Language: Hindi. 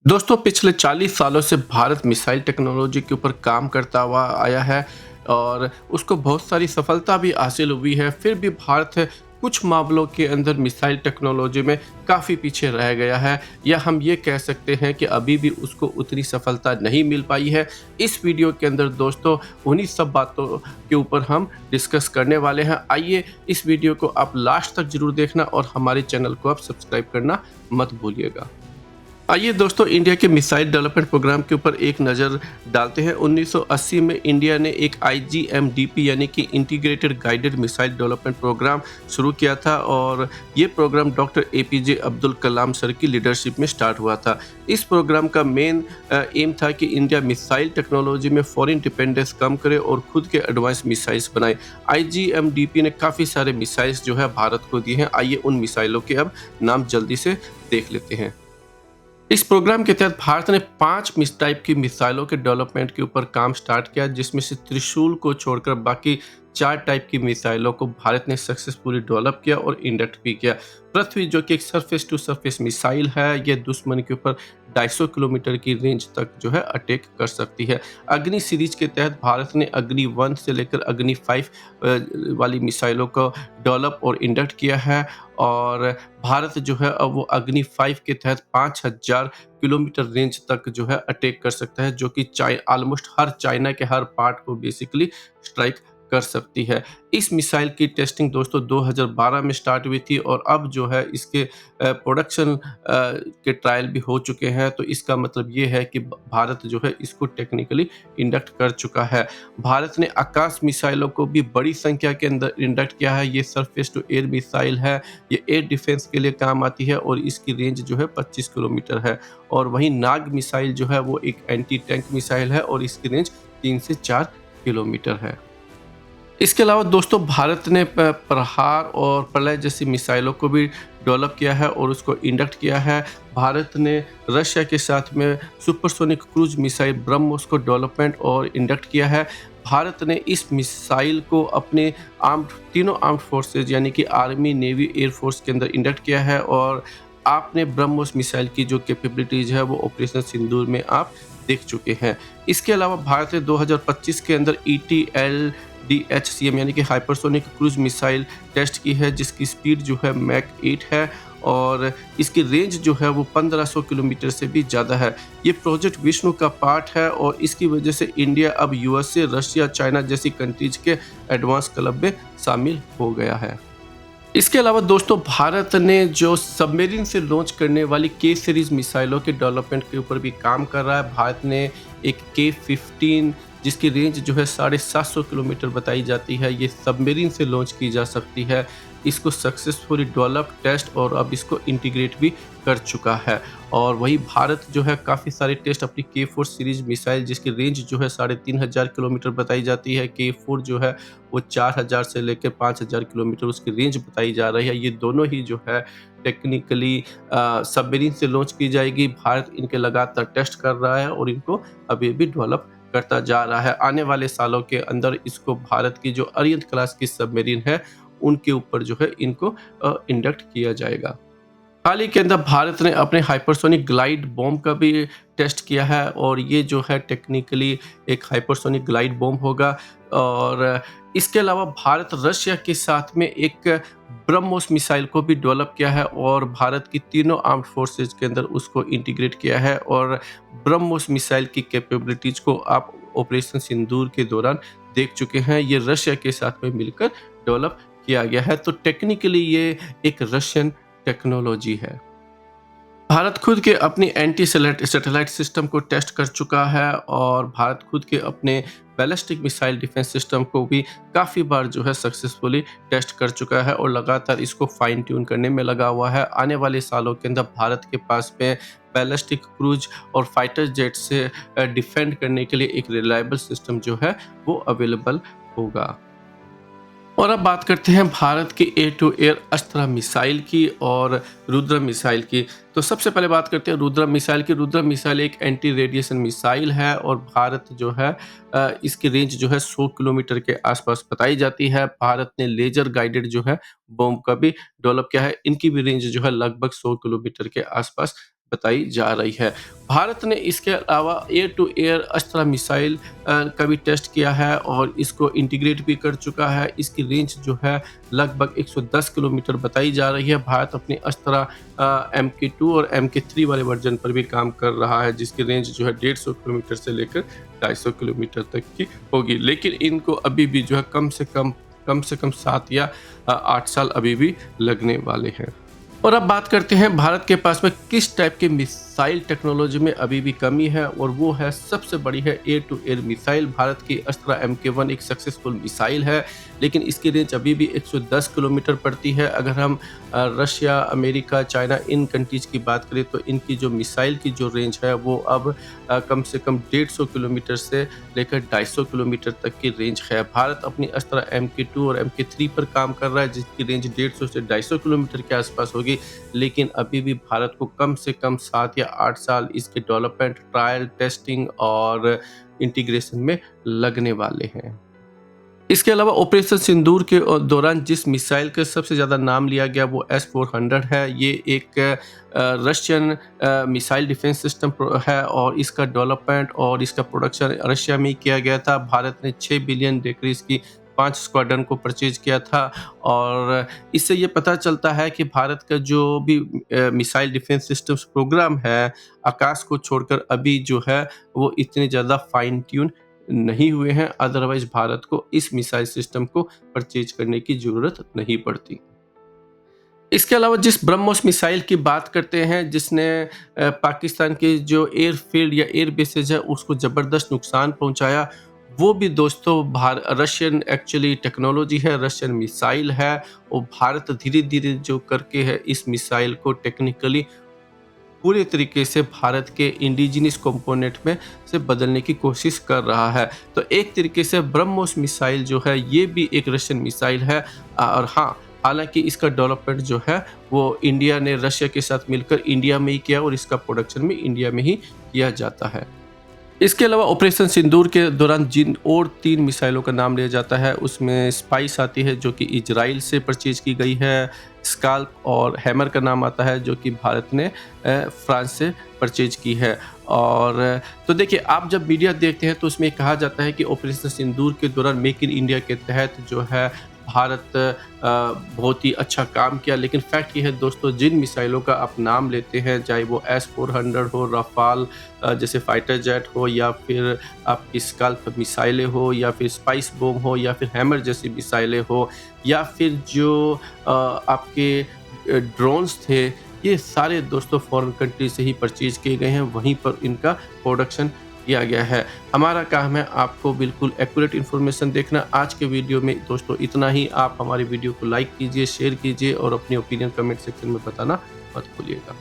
दोस्तों पिछले 40 सालों से भारत मिसाइल टेक्नोलॉजी के ऊपर काम करता हुआ आया है और उसको बहुत सारी सफलता भी हासिल हुई है। फिर भी भारत कुछ मामलों के अंदर मिसाइल टेक्नोलॉजी में काफ़ी पीछे रह गया है, या हम ये कह सकते हैं कि अभी भी उसको उतनी सफलता नहीं मिल पाई है। इस वीडियो के अंदर दोस्तों उन्हीं सब बातों के ऊपर हम डिस्कस करने वाले हैं। आइए इस वीडियो को आप लास्ट तक ज़रूर देखना और हमारे चैनल को आप सब्सक्राइब करना मत भूलिएगा। आइए दोस्तों इंडिया के मिसाइल डेवलपमेंट प्रोग्राम के ऊपर एक नज़र डालते हैं। 1980 में इंडिया ने एक आईजीएमडीपी यानी कि integrated guided missile development programme शुरू किया था और ये programme doctor APJ Abdul Kalam sir की लीडरशिप में स्टार्ट हुआ था। इस प्रोग्राम का मेन एम था कि इंडिया मिसाइल टेक्नोलॉजी में फॉरेन डिपेंडेंस कम करे और खुद के एडवांस मिसाइल्स बनाए। आईजीएमडीपी ने काफ़ी सारे मिसाइल्स जो है भारत को दिए हैं। आइए उन मिसाइलों के अब नाम जल्दी से देख लेते हैं। इस प्रोग्राम के तहत भारत ने 5 मिस टाइप की मिसाइलों के डेवलपमेंट के ऊपर काम स्टार्ट किया, जिसमें से त्रिशूल को छोड़कर बाकी 4 टाइप की मिसाइलों को भारत ने सक्सेसफुली डेवलप किया और इंडक्ट भी किया। पृथ्वी जो कि एक सरफेस टू सरफेस मिसाइल है, ये दुश्मन के ऊपर 250 किलोमीटर की रेंज तक जो है अटैक कर सकती है। अग्नि सीरीज के तहत भारत ने अग्नि 1 से लेकर अग्नि 5 वाली मिसाइलों को डेवलप और इंडक्ट किया है और भारत जो है अब वो अग्नि 5 के तहत 5000 किलोमीटर रेंज तक जो है अटैक कर सकता है, जो कि ऑलमोस्ट हर चाइना के हर पार्ट को बेसिकली स्ट्राइक कर सकती है। इस मिसाइल की टेस्टिंग दोस्तों 2012 में स्टार्ट हुई थी और अब जो है इसके प्रोडक्शन के ट्रायल भी हो चुके हैं। तो इसका मतलब ये है कि भारत जो है इसको टेक्निकली इंडक्ट कर चुका है। भारत ने आकाश मिसाइलों को भी बड़ी संख्या के अंदर इंडक्ट किया है। ये सरफेस टू एयर मिसाइल है, ये एयर डिफेंस के लिए काम आती है और इसकी रेंज जो है 25 किलोमीटर है। और वहीं नाग मिसाइल जो है वो एक एंटी टैंक मिसाइल है और इसकी रेंज 3 से 4 किलोमीटर है। इसके अलावा दोस्तों भारत ने प्रहार और प्रलय जैसी मिसाइलों को भी डेवलप किया है और उसको इंडक्ट किया है। भारत ने रशिया के साथ में सुपरसोनिक क्रूज मिसाइल ब्रह्मोस को डेवलपमेंट और इंडक्ट किया है। भारत ने इस मिसाइल को अपने तीनों आर्म्ड फोर्सेज यानी कि आर्मी, नेवी, एयर फोर्स के अंदर इंडक्ट किया है और आपने ब्रह्मोस मिसाइल की जो कैपेबिलिटीज है वो ऑपरेशन सिंदूर में आप देख चुके हैं। इसके अलावा भारत ने 2025 के अंदर ईटीएल DHCM यानी कि हाइपरसोनिक क्रूज मिसाइल टेस्ट की है, जिसकी स्पीड जो है मैक 8 है और इसकी रेंज जो है वो 1500 किलोमीटर से भी ज़्यादा है। ये प्रोजेक्ट विष्णु का पार्ट है और इसकी वजह से इंडिया अब यूएसए, रशिया, चाइना जैसी कंट्रीज के एडवांस क्लब में शामिल हो गया है। इसके अलावा दोस्तों भारत ने जो सबमरीन से लॉन्च करने वाली के सीरीज मिसाइलों के डेवलपमेंट के ऊपर भी काम कर रहा है। भारत ने एक K-15 जिसकी रेंज जो है 750 किलोमीटर बताई जाती है, ये सबमरीन से लॉन्च की जा सकती है। इसको सक्सेसफुली डेवलप, टेस्ट और अब इसको इंटीग्रेट भी कर चुका है। और वही भारत जो है काफ़ी सारे टेस्ट अपनी K4 सीरीज मिसाइल जिसकी रेंज जो है 3500 किलोमीटर बताई जाती है। K4 जो है वो 4000 से लेकर 5000 किलोमीटर उसकी रेंज बताई जा रही है। ये दोनों ही जो है टेक्निकली सबमरीन से लॉन्च की जाएगी। भारत इनके लगातार टेस्ट कर रहा है और इनको अभी भी डेवलप करता जा रहा है। आने वाले सालों के अंदर इसको भारत की जो अरिहंत क्लास की सबमरीन है उनके ऊपर जो है इनको इंडक्ट किया जाएगा। हाल ही के अंदर भारत ने अपने हाइपरसोनिक ग्लाइड बॉम्ब का भी टेस्ट किया है और ये जो है टेक्निकली एक हाइपरसोनिक ग्लाइड बॉम्ब होगा। और इसके अलावा भारत रशिया के साथ में एक ब्रह्मोस मिसाइल को भी डेवलप किया है और भारत की तीनों आर्म्ड फोर्सेज के अंदर उसको इंटीग्रेट किया है और ब्रह्मोस मिसाइल की कैपेबिलिटीज को आप ऑपरेशन सिंदूर के दौरान देख चुके हैं। ये रशिया के साथ में मिलकर डेवलप किया गया है। तो टेक्निकली ये एक रशियन टेक्नोलॉजी है। भारत खुद के अपनी एंटी सैटेलाइट सिस्टम को टेस्ट कर चुका है और भारत खुद के अपने बैलिस्टिक मिसाइल डिफेंस सिस्टम को भी काफ़ी बार जो है सक्सेसफुली टेस्ट कर चुका है और लगातार इसको फाइन ट्यून करने में लगा हुआ है। आने वाले सालों के अंदर भारत के पास में बैलिस्टिक क्रूज और फाइटर जेट से डिफेंड करने के लिए एक रिलायबल सिस्टम जो है वो अवेलेबल होगा। और अब बात करते हैं भारत की air to air Astra missile की और रुद्र मिसाइल की। तो सबसे पहले बात करते हैं रुद्र मिसाइल की। रुद्र मिसाइल एक एंटी रेडिएशन मिसाइल है और भारत जो है इसकी रेंज जो है 100 किलोमीटर के आसपास बताई जाती है। भारत ने लेजर गाइडेड जो है बॉम्ब का भी डेवलप किया है। इनकी भी रेंज जो है लगभग 100 किलोमीटर के आसपास बताई जा रही है। भारत ने इसके अलावा air to air Astra missile का भी टेस्ट किया है और इसको इंटीग्रेट भी कर चुका है। इसकी रेंज जो है लगभग 110 किलोमीटर बताई जा रही है। भारत अपनी अस्त्रा MK2 और MK3 वाले वर्जन पर भी काम कर रहा है, जिसकी रेंज जो है 150 किलोमीटर से लेकर 250 किलोमीटर तक की होगी। लेकिन इनको अभी भी जो है कम से कम 7 या 8 साल अभी भी लगने वाले हैं। और अब बात करते हैं भारत के पास में किस टाइप के मिसाइल टेक्नोलॉजी में अभी भी कमी है, और वो है सबसे बड़ी है air to air missile. Bharat की अस्त्रा MK1 एक सक्सेसफुल मिसाइल है, लेकिन इसकी रेंज अभी भी 110 किलोमीटर पड़ती है। अगर हम Russia, America, China in countries की बात करें तो इनकी जो मिसाइल की जो रेंज है वो अब कम से कम 150 किलोमीटर से लेकर 250 किलोमीटर तक की रेंज है। भारत अपनी अस्त्रा MK2 और MK3 पर काम कर रहा है, जिसकी रेंज 150 से 250 किलोमीटर के आसपास होगी, लेकिन अभी भी भारत को कम से कम 7 या 8 साल इसके डेवलपमेंट, ट्रायल, टेस्टिंग और इंटीग्रेशन में लगने वाले हैं। इसके अलावा ऑपरेशन सिंदूर के दौरान जिस मिसाइल का सबसे ज़्यादा नाम लिया गया वो S-400 है। ये एक रशियन मिसाइल डिफेंस सिस्टम है और इसका डेवलपमेंट और इसका प्रोडक्शन रशिया में ही किया गया था। भारत ने 6 बिलियन देकर इसकी 5 स्क्वाड्रन को परचेज किया था, और इससे ये पता चलता है कि भारत का जो भी मिसाइल डिफेंस सिस्टम्स प्रोग्राम है, आकाश को छोड़कर अभी जो है वो इतने ज़्यादा फाइन ट्यून नहीं हुए हैं। अदरवाइज भारत को इस मिसाइल सिस्टम को परचेज करने की ज़रूरत नहीं पड़ती। इसके अलावा जिस ब्रह्मोस मिसाइल की बात करते हैं, जिसने पाकिस्तान के जो एयरफील्ड या एयर बेसेज है उसको ज़बरदस्त नुकसान पहुंचाया, वो भी दोस्तों रशियन एक्चुअली टेक्नोलॉजी है, रशियन मिसाइल है। और भारत धीरे-धीरे जो करके है इस मिसाइल को टेक्निकली पूरे तरीके से भारत के इंडिजिनस कंपोनेंट में से बदलने की कोशिश कर रहा है। तो एक तरीके से ब्रह्मोस मिसाइल जो है ये भी एक रशियन मिसाइल है, और हाँ, हालांकि इसका डेवलपमेंट जो है वो इंडिया ने रशिया के साथ मिलकर इंडिया में ही किया और इसका प्रोडक्शन भी इंडिया में ही किया जाता है। इसके अलावा ऑपरेशन सिंदूर के दौरान जिन और 3 मिसाइलों का नाम लिया जाता है उसमें स्पाइस आती है जो कि इजराइल से परचेज की गई है, स्काल्प और हैमर का नाम आता है जो कि भारत ने फ्रांस से परचेज की है। और तो देखिए, आप जब मीडिया देखते हैं तो उसमें कहा जाता है कि ऑपरेशन सिंदूर के दौरान मेक इन इंडिया के तहत जो है भारत बहुत ही अच्छा काम किया, लेकिन फैक्ट ये है दोस्तों, जिन मिसाइलों का आप नाम लेते हैं, चाहे वो S-400 हो, राफाल जैसे फाइटर जेट हो, या फिर आपकी स्काल्प मिसाइलें हो, या फिर स्पाइस बम हो, या फिर हैमर जैसी मिसाइलें हो, या फिर जो आपके ड्रोन्स थे, ये सारे दोस्तों फॉरेन कंट्री से ही परचेज किए गए हैं, वहीं पर इनका प्रोडक्शन किया गया है। हमारा काम है आपको बिल्कुल एक्यूरेट इन्फॉर्मेशन देखना। आज के वीडियो में दोस्तों इतना ही। आप हमारी वीडियो को लाइक कीजिए, शेयर कीजिए और अपनी ओपिनियन कमेंट सेक्शन में बताना मत भूलिएगा।